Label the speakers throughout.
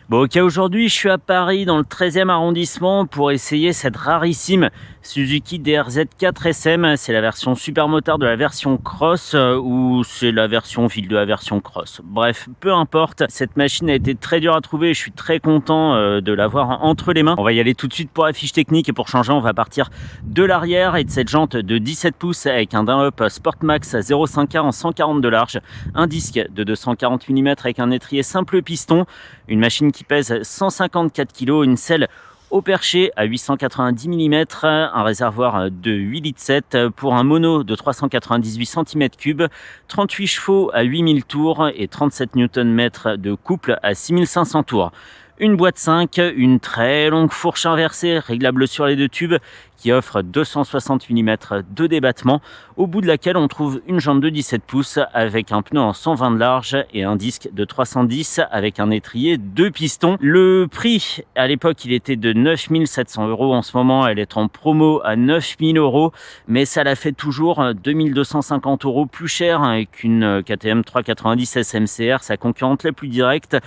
Speaker 1: Bon, ok, aujourd'hui, je suis à Paris, dans le 13e arrondissement, pour essayer cette rarissime Suzuki DRZ4 SM. C'est la version supermotard de la version cross ou c'est la version ville de la version cross. Bref, peu importe. Cette machine a été très dure à trouver et je suis très content de l'avoir entre les mains. On va y aller tout de suite pour la fiche technique et pour changer, on va partir de l'arrière et de cette jante de 17 pouces avec un Dunlop Sportmax 0.5K en 140 de large, un disque de 240 mm avec un étrier simple piston, une machine qui pèse 154 kg, une selle au perché à 890 mm, un réservoir de 8,7 litres pour un mono de 398 cm3, 38 chevaux à 8000 tours et 37 Nm de couple à 6500 tours. Une boîte 5, une très longue fourche inversée réglable sur les deux tubes qui offre 260 mm de débattement, au bout de laquelle on trouve une jante de 17 pouces avec un pneu en 120 de large et un disque de 310 avec un étrier 2 pistons. Le prix, à l'époque, il était de 9 700 €. En ce moment, elle est en promo à 9 000 €, mais ça la fait toujours 2 250 € plus cher qu'une KTM 390 SMCR, sa concurrente la plus directe,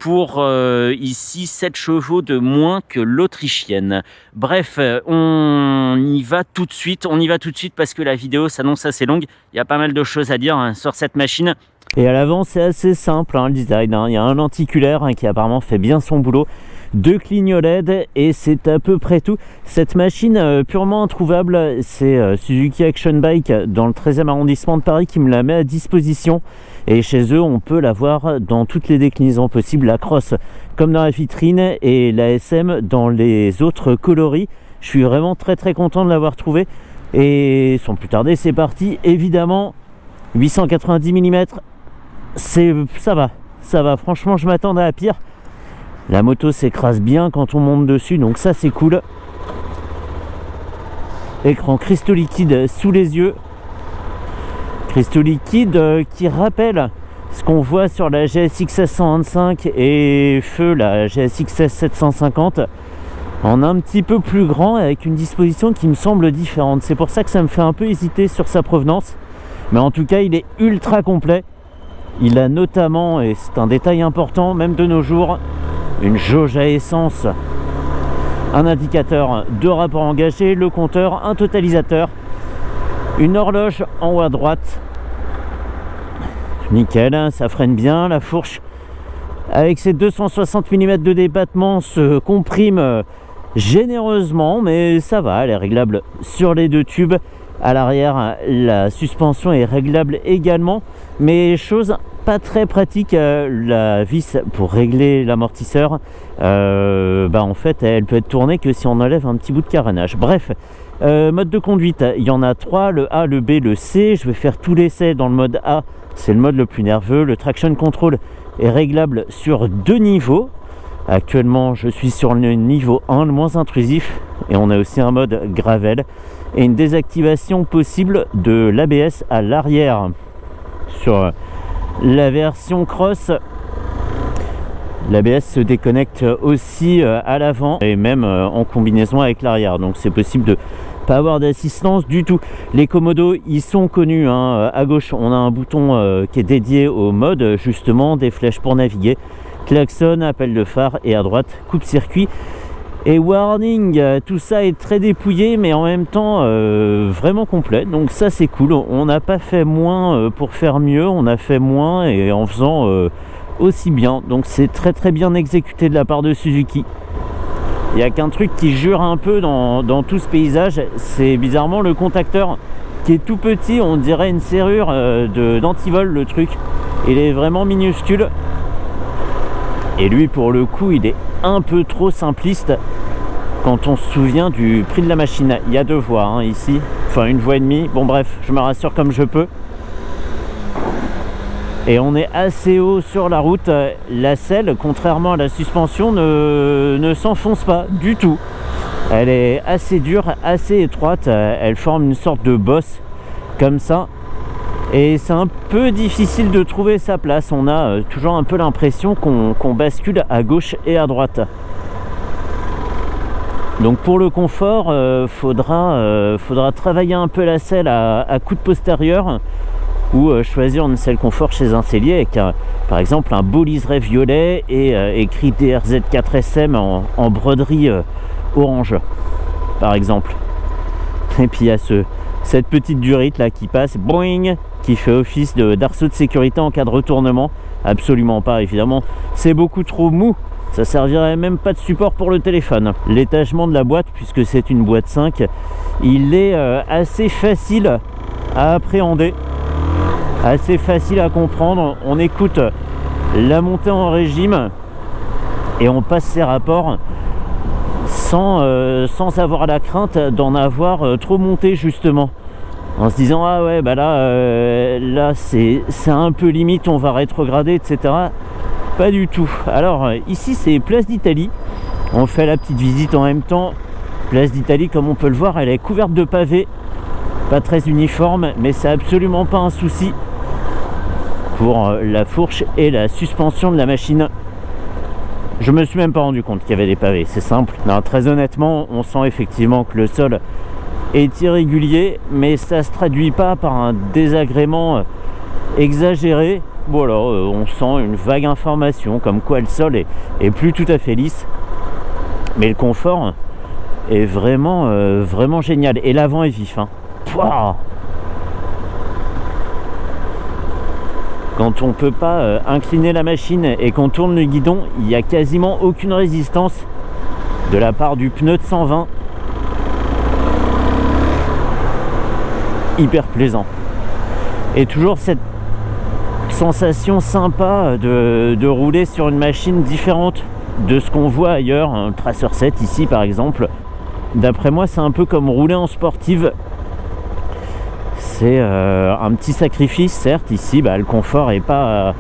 Speaker 1: pour ici 7 chevaux de moins que l'autrichienne. Bref, on y va tout de suite parce que la vidéo s'annonce assez longue. Il y a pas mal de choses à dire sur cette machine. Et à l'avant, c'est assez simple le design. Il y a un lenticulaire qui apparemment fait bien son boulot, 2 clignotants LED et c'est à peu près tout. Cette machine purement introuvable, c'est Suzuki Action Bike dans le 13e arrondissement de Paris qui me la met à disposition. Et chez eux, on peut la voir dans toutes les déclinaisons possibles, la cross comme dans la vitrine et la SM dans les autres coloris. Je suis vraiment très content de l'avoir trouvé. Et sans plus tarder, c'est parti. Évidemment, 890 mm, ça va. Franchement, je m'attendais à pire. La moto s'écrase bien quand on monte dessus, donc ça c'est cool. Écran cristaux liquides sous les yeux. Cristaux liquides qui rappellent ce qu'on voit sur la GSX 625 et feu la GSX 750 en un petit peu plus grand avec une disposition qui me semble différente. C'est pour ça que ça me fait un peu hésiter sur sa provenance, mais en tout cas il est ultra complet. Il a notamment, et c'est un détail important même de nos jours, une jauge à essence, un indicateur de rapport engagé, le compteur, un totalisateur, une horloge en haut à droite. Nickel, ça freine bien. La fourche avec ses 260 mm de débattement se comprime généreusement, mais ça va, elle est réglable sur les deux tubes. À l'arrière, la suspension est réglable également, mais chose pas très pratique, la vis pour régler l'amortisseur, en fait elle peut être tournée que si on enlève un petit bout de carénage. Bref, mode de conduite, il y en a 3, le A, le B, le C. Je vais faire tout l'essai dans le mode A, c'est le mode le plus nerveux. Le traction control est réglable sur 2 niveaux. Actuellement je suis sur le niveau 1, le moins intrusif, et on a aussi un mode gravel et une désactivation possible de l'ABS à l'arrière. Sur la version cross, l'ABS se déconnecte aussi à l'avant et même en combinaison avec l'arrière, donc c'est possible de pas avoir d'assistance du tout. Les commodos, ils sont connus, à gauche on a un bouton qui est dédié au mode, justement, des flèches pour naviguer, klaxon, appel de phare, et à droite coupe-circuit et warning. Tout ça est très dépouillé mais en même temps vraiment complet, donc ça c'est cool. On n'a pas fait moins pour faire mieux, on a fait moins et en faisant aussi bien, donc c'est très bien exécuté de la part de Suzuki. Il n'y a qu'un truc qui jure un peu dans tout ce paysage, c'est bizarrement le contacteur qui est tout petit, on dirait une serrure d'antivol. Le truc, il est vraiment minuscule et lui pour le coup il est un peu trop simpliste quand on se souvient du prix de la machine. Il y a 2 voies ici, enfin 1 voie et demie, bon bref, je me rassure comme je peux. Et on est assez haut sur la route. La selle, contrairement à la suspension, ne s'enfonce pas du tout. Elle est assez dure, assez étroite, elle forme une sorte de bosse comme ça. Et c'est un peu difficile de trouver sa place. On a toujours un peu l'impression qu'on bascule à gauche et à droite. Donc pour le confort, faudra travailler un peu la selle à coude postérieur. ou choisir une selle confort chez un sellier avec par exemple un beau liseré violet et écrit DRZ4SM en broderie orange par exemple. Et puis il y a cette petite durite là qui passe, boing, qui fait office d'arceau de sécurité en cas de retournement. Absolument pas, évidemment, c'est beaucoup trop mou, ça servirait même pas de support pour le téléphone. L'étagement de la boîte, puisque c'est une boîte 5, il est assez facile à appréhender, assez facile à comprendre. On écoute la montée en régime et on passe ses rapports sans avoir la crainte d'en avoir trop monté, justement, en se disant ah ouais bah là c'est un peu limite, on va rétrograder, etc. Pas du tout. Alors ici c'est Place d'Italie, on fait la petite visite en même temps. Place d'Italie, comme on peut le voir, elle est couverte de pavés, pas très uniforme, mais c'est absolument pas un souci pour la fourche et la suspension de la machine. Je me suis même pas rendu compte qu'il y avait des pavés, c'est simple. Non, très honnêtement, on sent effectivement que le sol est irrégulier, mais ça se traduit pas par un désagrément exagéré. Voilà, on sent une vague information comme quoi le sol est plus tout à fait lisse, mais le confort est vraiment vraiment génial, et l'avant est vif, hein. Pouah, quand on peut pas incliner la machine et qu'on tourne le guidon, il n'y a quasiment aucune résistance de la part du pneu de 120. Hyper plaisant. Et toujours cette sensation sympa de rouler sur une machine différente de ce qu'on voit ailleurs. Un Tracer 7 ici par exemple, d'après moi c'est un peu comme rouler en sportive. C'est un petit sacrifice, certes. Ici le confort est pas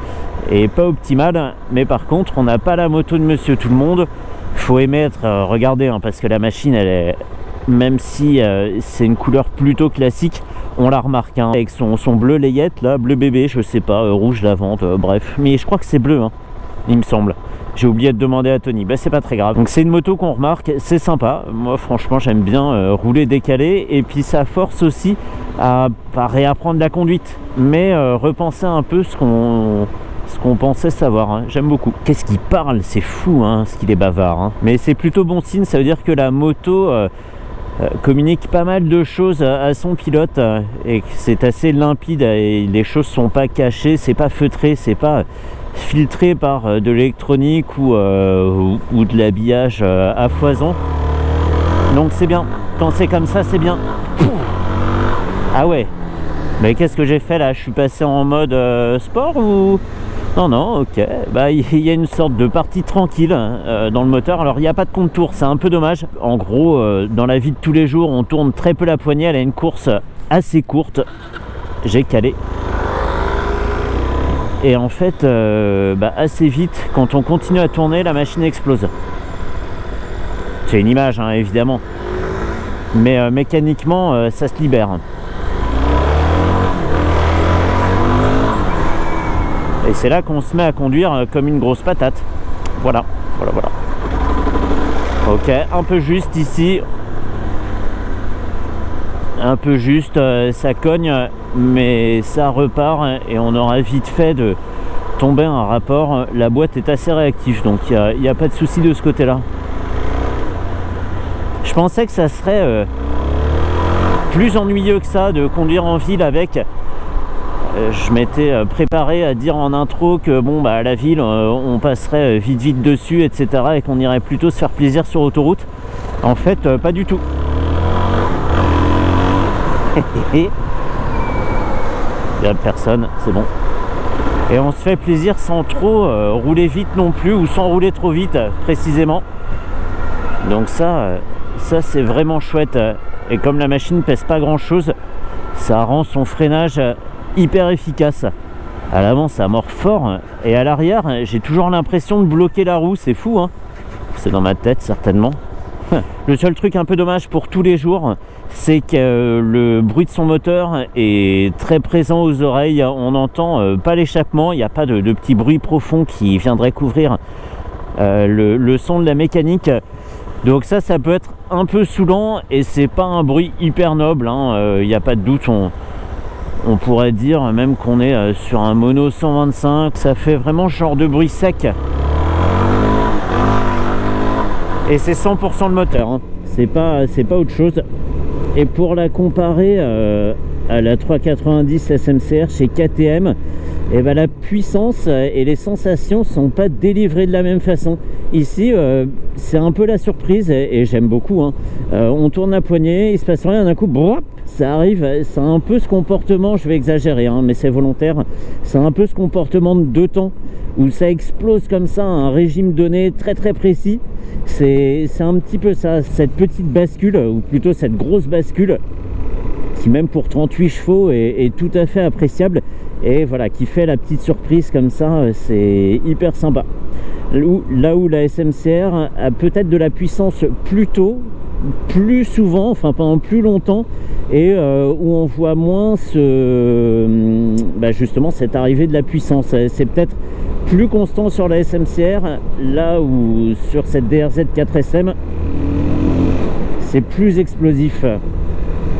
Speaker 1: optimal, mais par contre on n'a pas la moto de monsieur tout le monde. Faut aimer être regardez, hein, parce que la machine elle est, même si c'est une couleur plutôt classique, on la remarque, hein, avec son bleu layette là, bleu bébé, je sais pas, rouge lavande, bref, mais je crois que c'est bleu, hein, il me semble. J'ai oublié de demander à Tony, c'est pas très grave. Donc c'est une moto qu'on remarque, c'est sympa. Moi franchement j'aime bien rouler décalé, et puis ça force aussi à pas réapprendre la conduite, mais repenser un peu ce qu'on pensait savoir, hein. J'aime beaucoup. Qu'est-ce qu'il parle, c'est fou, hein, ce qu'il est bavard, hein. Mais c'est plutôt bon signe, ça veut dire que la moto communique pas mal de choses à son pilote, et que c'est assez limpide, et les choses sont pas cachées, c'est pas feutré, c'est pas filtré par de l'électronique ou de l'habillage à foison. Donc c'est bien, quand c'est comme ça c'est bien. Ah ouais, mais qu'est-ce que j'ai fait là? Je suis passé en mode sport ou... Non, ok, il y a une sorte de partie tranquille dans le moteur. Alors il n'y a pas de contour, c'est un peu dommage. En gros, dans la vie de tous les jours, on tourne très peu la poignée. Elle a une course assez courte. J'ai calé. Et en fait, assez vite, quand on continue à tourner, la machine explose. C'est une image, hein, évidemment. Mais mécaniquement, ça se libère. Et c'est là qu'on se met à conduire comme une grosse patate. Voilà. Ok, un peu juste ici. Un peu juste, ça cogne, mais ça repart et on aura vite fait de tomber un rapport. La boîte est assez réactive, donc il n'y a pas de souci de ce côté-là. Je pensais que ça serait plus ennuyeux que ça de conduire en ville avec. Je m'étais préparé à dire en intro que à la ville on passerait vite dessus, etc., et qu'on irait plutôt se faire plaisir sur autoroute. En fait, pas du tout. Il n'y a personne, c'est bon. Et on se fait plaisir sans trop rouler vite non plus, ou sans rouler trop vite précisément. Donc ça c'est vraiment chouette. Et comme la machine pèse pas grand chose, ça rend son freinage hyper efficace. À l'avant ça mord fort, et à l'arrière j'ai toujours l'impression de bloquer la roue. C'est fou, hein. C'est dans ma tête certainement. Le seul truc un peu dommage pour tous les jours, c'est que le bruit de son moteur est très présent aux oreilles. On n'entend pas l'échappement, il n'y a pas de petit bruit profond qui viendrait couvrir le son de la mécanique. Donc ça peut être un peu saoulant, et c'est pas un bruit hyper noble, hein. Il n'y a pas de doute, On pourrait dire même qu'on est sur un mono 125. Ça fait vraiment ce genre de bruit sec. Et c'est 100% le moteur, hein. C'est pas autre chose. Et pour la comparer à la 390 SMCR chez KTM, et ben la puissance et les sensations sont pas délivrées de la même façon. Ici c'est un peu la surprise et j'aime beaucoup, hein. On tourne la poignée, il se passe rien, d'un coup brrr, ça arrive. C'est un peu ce comportement, je vais exagérer, hein, mais c'est volontaire, c'est un peu ce comportement de 2 temps où ça explose comme ça à un régime donné très très précis. C'est un petit peu ça, cette petite bascule, ou plutôt cette grosse bascule qui même pour 38 chevaux est tout à fait appréciable, et voilà, qui fait la petite surprise comme ça. C'est hyper sympa. Là où la SMCR a peut-être de la puissance plus tôt, plus souvent, enfin pendant plus longtemps, et où on voit moins justement cette arrivée de la puissance. C'est peut-être plus constant sur la SMCR, là où sur cette DRZ 4SM c'est plus explosif.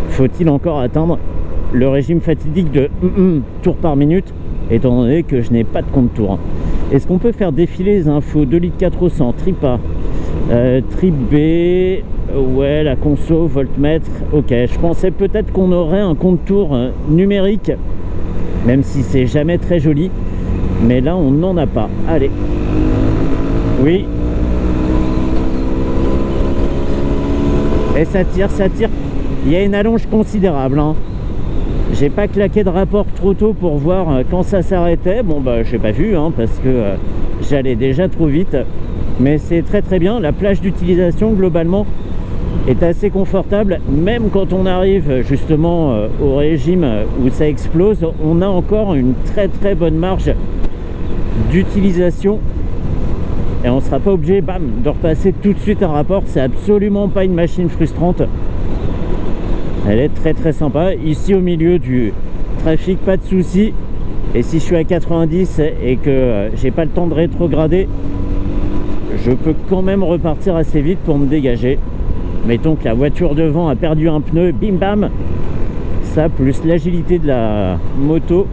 Speaker 1: Faut-il encore atteindre le régime fatidique de tours par minute, étant donné que je n'ai pas de compte tour. Est-ce qu'on peut faire défiler les infos? 2 litres 4 au 100, trip A, trip B, ouais, la conso, voltmètre, ok. Je pensais peut-être qu'on aurait un compte tour numérique, même si c'est jamais très joli, mais là on n'en a pas. Allez, oui, et ça tire, ça tire. Il y a une allonge considérable, hein. J'ai pas claqué de rapport trop tôt pour voir quand ça s'arrêtait. Bon bah j'ai pas vu, hein, parce que j'allais déjà trop vite. Mais c'est très très bien. La plage d'utilisation globalement est assez confortable. Même quand on arrive justement au régime où ça explose, on a encore une très très bonne marge d'utilisation. Et on sera pas obligé, bam, de repasser tout de suite un rapport. C'est absolument pas une machine frustrante. Elle est très très sympa. Ici au milieu du trafic, pas de souci. Et si je suis à 90 et que j'ai pas le temps de rétrograder, je peux quand même repartir assez vite pour me dégager. Mettons que la voiture devant a perdu un pneu, bim bam, ça plus l'agilité de la moto,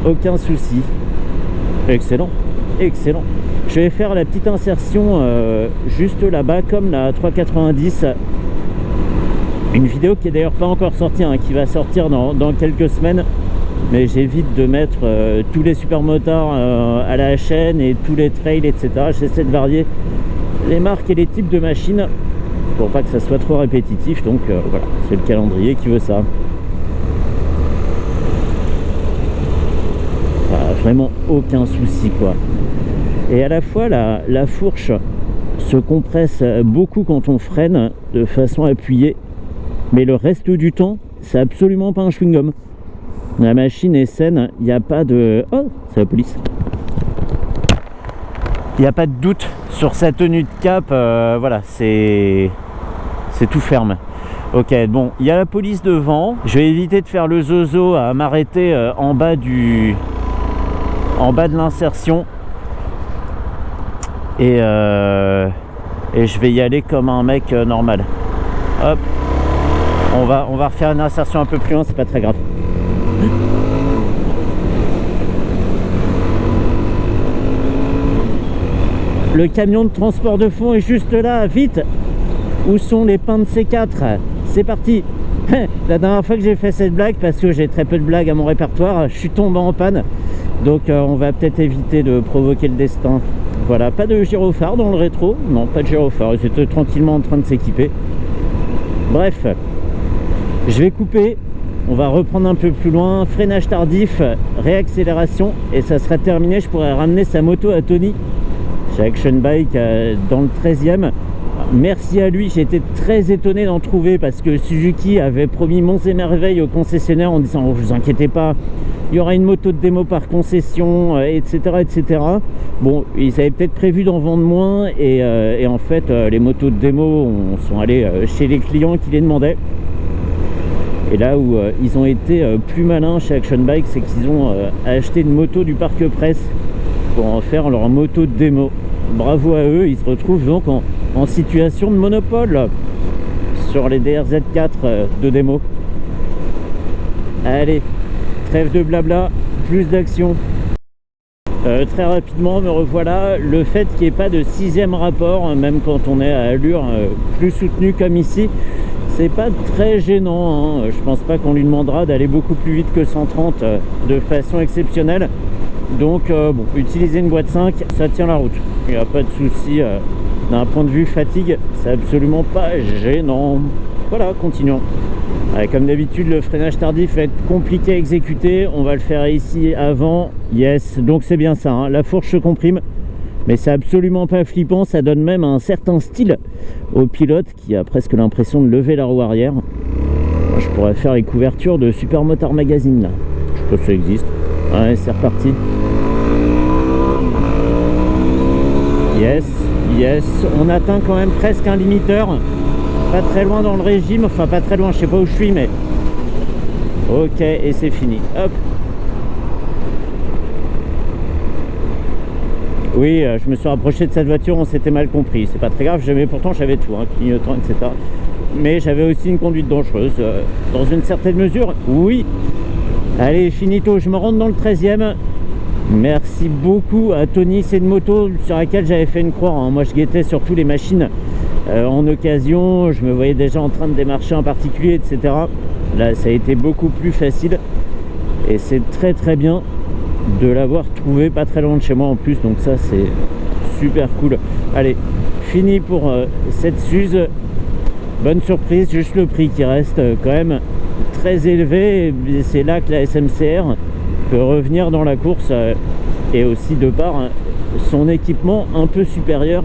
Speaker 1: aucun souci. Excellent, excellent. Je vais faire la petite insertion juste là-bas, comme la 390. Une vidéo qui est d'ailleurs pas encore sortie, hein, qui va sortir dans quelques semaines. Mais j'évite de mettre tous les supermotards à la chaîne et tous les trails, etc. J'essaie de varier les marques et les types de machines pour pas que ça soit trop répétitif. Donc voilà, c'est le calendrier qui veut ça. Vraiment aucun souci, quoi. Et à la fois la fourche se compresse beaucoup quand on freine de façon appuyée, mais le reste du temps c'est absolument pas un chewing-gum. La machine est saine, il n'y a pas de... Oh, c'est la police. Il n'y a pas de doute sur sa tenue de cap, voilà, c'est tout ferme. Ok, bon, il y a la police devant. Je vais éviter de faire le zozo à m'arrêter en bas de l'insertion. Et je vais y aller comme un mec normal. Hop, on va refaire une insertion un peu plus loin, c'est pas très grave. Le camion de transport de fond est juste là, vite. Où sont les pins de C4? C'est parti. La dernière fois que j'ai fait cette blague, parce que j'ai très peu de blagues à mon répertoire, je suis tombé en panne. Donc on va peut-être éviter de provoquer le destin. Voilà, pas de gyrophare dans le rétro. Non, pas de gyrophare, ils étaient tranquillement en train de s'équiper. Bref, je vais couper. On va reprendre un peu plus loin. Freinage tardif, réaccélération. Et ça sera terminé, je pourrais ramener sa moto à Tony chez Action Bike dans le 13e. Merci à lui, j'ai été très étonné d'en trouver parce que Suzuki avait promis monts et merveilles au concessionnaire en disant oh, vous inquiétez pas, il y aura une moto de démo par concession, etc., etc. Bon, ils avaient peut-être prévu d'en vendre moins et en fait les motos de démo sont allées chez les clients qui les demandaient. Et là où ils ont été plus malins chez Action Bike, c'est qu'ils ont acheté une moto du parc presse pour en faire leur moto de démo. Bravo à eux, ils se retrouvent donc en situation de monopole sur les DRZ4 de démo. Allez, Trêve de blabla, plus d'action. Très rapidement, me revoilà. Le fait qu'il n'y ait pas de 6e rapport, même quand on est à allure plus soutenue comme ici, c'est pas très gênant, hein. Je pense pas qu'on lui demandera d'aller beaucoup plus vite que 130 de façon exceptionnelle. Donc bon, utiliser une boîte 5, ça tient la route. Il n'y a pas de souci d'un point de vue fatigue, c'est absolument pas gênant. Voilà, continuons. Comme d'habitude, le freinage tardif va être compliqué à exécuter. On va le faire ici avant. Yes, donc c'est bien ça, hein. La fourche se comprime, mais c'est absolument pas flippant. Ça donne même un certain style au pilote qui a presque l'impression de lever la roue arrière. Moi, je pourrais faire les couvertures de Supermotard Magazine là. Je sais pas si ça existe. Ouais, c'est reparti. Yes, yes. On atteint quand même presque un limiteur. Pas très loin dans le régime, enfin pas très loin, je sais pas où je suis, mais ok, et c'est fini. Hop. Oui, je me suis rapproché de cette voiture, on s'était mal compris. C'est pas très grave, pourtant j'avais tout, hein, clignotant, etc. Mais j'avais aussi une conduite dangereuse, dans une certaine mesure, oui. Allez, finito, je me rentre dans le 13e. Merci beaucoup à Tony, c'est une moto sur laquelle j'avais fait une croix, hein. Moi je guettais surtout les machines en occasion, je me voyais déjà en train de démarcher un particulier, etc. Là ça a été beaucoup plus facile et c'est très très bien de l'avoir trouvé pas très loin de chez moi en plus, donc ça c'est super cool. Allez, fini pour cette Suze. Bonne surprise, juste le prix qui reste quand même très élevé, c'est là que la SMCR peut revenir dans la course et aussi de par son équipement un peu supérieur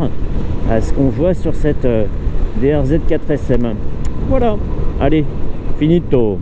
Speaker 1: à ce qu'on voit sur cette DRZ 4SM. Voilà, allez, finito.